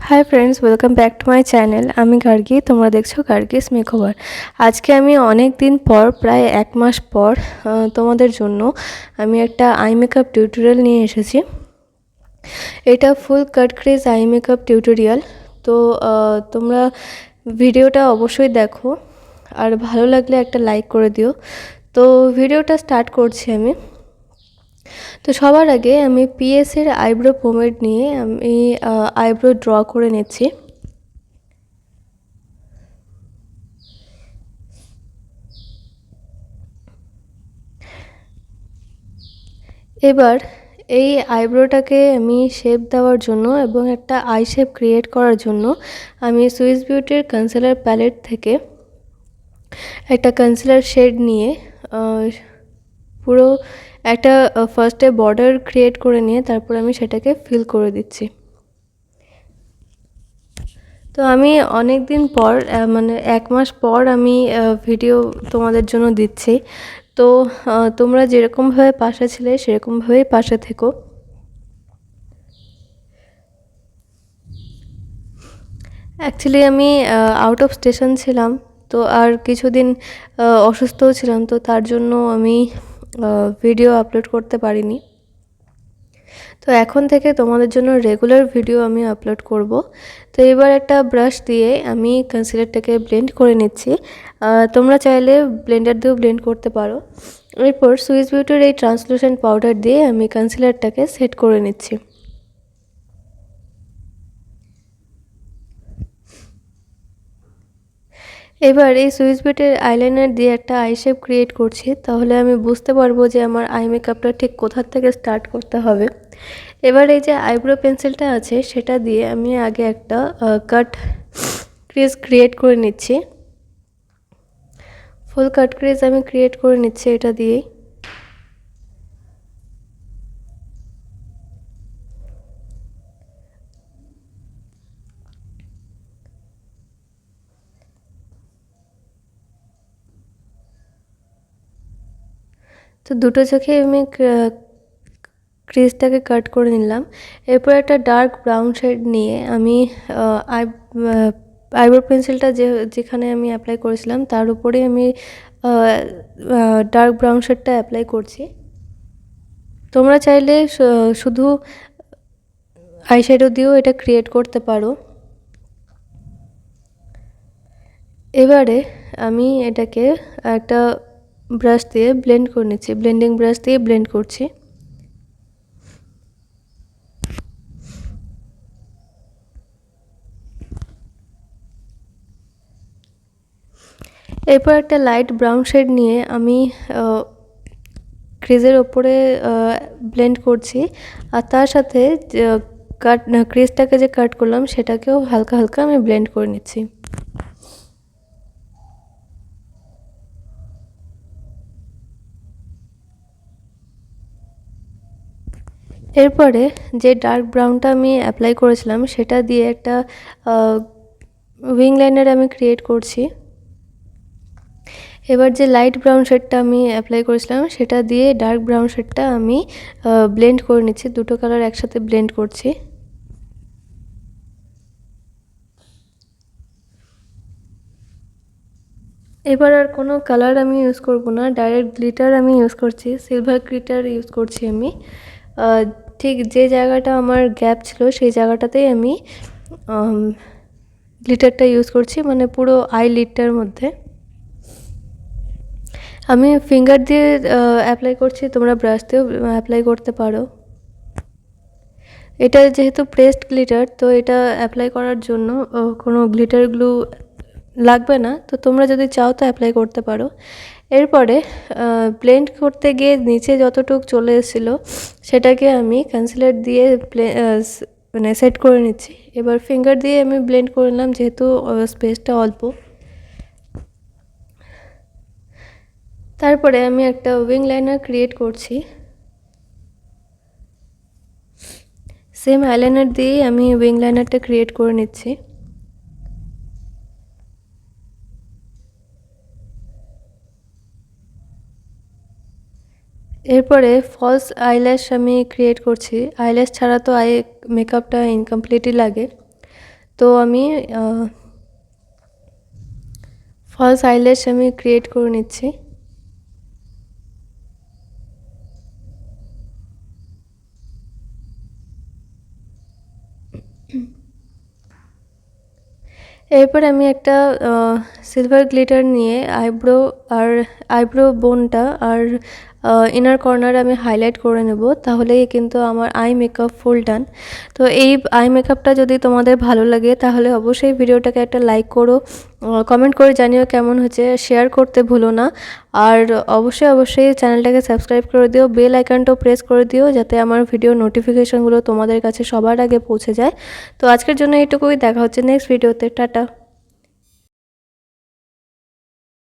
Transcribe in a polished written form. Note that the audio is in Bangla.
Hi friends, welcome back to my channel. আমি গার্গী, তোমরা দেখছো গার্গিস মেকওভার। আজকে আমি অনেক দিন পর, প্রায় 1 মাস পর তোমাদের জন্য আমি একটা আই মেকআপ টিউটোরিয়াল নিয়ে এসেছি। এটা ফুল কাট ক্রিজ আই মেকআপ টিউটোরিয়াল। তো তোমরা ভিডিওটা অবশ্যই দেখো, আর ভালো লাগলে একটা লাইক করে দিও। তো ভিডিওটা স্টার্ট করছি আমি। তো সবার আগে আমি পিএসের আইব্রো পোমেড নিয়ে আমি আইব্রো ড্র করে নিচ্ছি। এবার এই আইব্রোটাকে আমি শেপ দেওয়ার জন্য এবং একটা আই শেপ ক্রিয়েট করার জন্য আমি সুইস বিউটির কনসিলার প্যালেট থেকে একটা কনসিলার শেড নিয়ে পুরো একটা ফার্স্টে বর্ডার ক্রিয়েট করে নিয়ে তারপর আমি সেটাকে ফিল করে দিচ্ছি। তো আমি অনেক দিন পর, মানে 1 মাস পর আমি ভিডিও তোমাদের জন্য দিচ্ছি। তো তোমরা যেরকমভাবে পাশে ছিলে সেরকমভাবেই পাশে থেকো। অ্যাকচুয়ালি আমি আউট অফ স্টেশন ছিলাম, তো আর কিছুদিন অসুস্থও ছিলাম, তো তার জন্য আমি ভিডিও আপলোড করতে পারিনি। তো এখন থেকে তোমাদের জন্য রেগুলার ভিডিও আমি আপলোড করব। তো এবার একটা ব্রাশ দিয়ে আমি কনসিলারটাকে ব্লেন্ড করে নিচ্ছি। তোমরা চাইলে ব্লেন্ডার দিয়েও ব্লেন্ড করতে পারো। এরপর সুইস বিউটির এই ট্রান্সলুসেন্ট পাউডার দিয়ে আমি কনসিলারটাকে সেট করে নিচ্ছি। এবার এই সুইস বিউটির আইলাইনার দিয়ে একটা আই শেপ ক্রিয়েট করছি, তাহলে আমি বুঝতে পারবো যে আমার আই মেকআপটা ঠিক কোথা থেকে স্টার্ট করতে হবে। এবার এই যে আইব্রো পেন্সিলটা আছে সেটা দিয়ে আমি আগে একটা কাট ক্রিজ ক্রিয়েট করে নিচ্ছি। ফুল কাট ক্রিজ আমি ক্রিয়েট করে নিচ্ছি এটা দিয়েই। তো দুটো চোখে আমি ক্রিজটাকে কাট করে নিলাম। এরপর একটা ডার্ক ব্রাউন শেড নিয়ে আমি আইব্রো পেন্সিলটা যেখানে আমি অ্যাপ্লাই করেছিলাম তার উপরেই আমি ডার্ক ব্রাউন শেডটা অ্যাপ্লাই করছি। তোমরা চাইলে শুধু আইশ্যাডো দিয়েও এটা ক্রিয়েট করতে পারো। এবারে আমি এটাকে একটা ব্রাশ দিয়ে ব্লেন্ড করে নিচ্ছি, ব্লেন্ডিং ব্রাশ দিয়ে ব্লেন্ড করছি। এরপর একটা লাইট ব্রাউন শেড নিয়ে আমি ক্রিজের ওপরে ব্লেন্ড করছি, আর তার সাথে ক্রিজটাকে যে কাট করলাম সেটাকেও হালকা হালকা আমি ব্লেন্ড করে নিচ্ছি। এরপরে যে ডার্ক ব্রাউনটা আমি অ্যাপ্লাই করেছিলাম সেটা দিয়ে একটা উইং লাইনার আমি ক্রিয়েট করছি। এবার যে লাইট ব্রাউন শেডটা আমি অ্যাপ্লাই করেছিলাম সেটা দিয়ে ডার্ক ব্রাউন শেডটা আমি ব্লেন্ড করে নিচ্ছি, দুটো কালার একসাথে ব্লেন্ড করছি। এবার আর কোনো কালার আমি ইউজ করব না, ডাইরেক্ট গ্লিটার আমি ইউজ করছি, সিলভার গ্লিটার ইউজ করছি আমি। ঠিক যে জায়গাটা আমার গ্যাপ ছিল সেই জায়গাটাতেই আমি গ্লিটারটা ইউজ করছি, মানে পুরো আই লিডটার মধ্যে। আমি ফিঙ্গার দিয়ে অ্যাপ্লাই করছি, তোমরা ব্রাশ দিয়েও অ্যাপ্লাই করতে পারো। এটা যেহেতু প্রেসড গ্লিটার, তো এটা অ্যাপ্লাই করার জন্য কোনো গ্লিটার গ্লু লাগবে না, তো তোমরা যদি চাও তো অ্যাপ্লাই করতে পারো। এরপরে ব্লেন্ড করতে গিয়ে নিচে যতটুকু চলে এসেছিলো সেটাকে আমি কনসিলার দিয়ে মানে সেট করে নিচ্ছি। এবার ফিঙ্গার দিয়ে আমি ব্লেন্ড করে নিলাম, যেহেতু স্পেসটা অল্প। তারপরে আমি একটা উইং লাইনার ক্রিয়েট করছি, সেম আইলাইনার দিয়েই আমি উইং লাইনারটা ক্রিয়েট করে নিচ্ছি। এরপরে ফলস আইল্যাশ আমি ক্রিয়েট করছি। আইল্যাশ ছাড়া তো আই মেকআপটা ইনকমপ্লিটই লাগে, তো আমি ফলস আইল্যাশ আমি ক্রিয়েট করে নিচ্ছি। এরপর আমি একটা সিলভার গ্লিটার নিয়ে আইব্রো বোনটা আর ইনার কর্নার আমি হাইলাইট করে নেব, তাহলেই কিন্তু আমার আই মেকআপ ফুল ডান। তো এই আই মেকআপটা যদি তোমাদের ভালো লাগে তাহলে অবশ্যই ভিডিওটাকে একটা লাইক করো, কমেন্ট করে জানিও কেমন হয়েছে, শেয়ার করতে ভুলো না। আর অবশ্যই চ্যানেলটাকে সাবস্ক্রাইব করে দিও, বেল আইকনটাও প্রেস করে দিও যাতে আমার ভিডিও নোটিফিকেশনগুলো তোমাদের কাছে সবার আগে পৌঁছে যায়। তো আজকের জন্য এইটুকুই, দেখা হচ্ছে নেক্সট ভিডিওতে। টাটা।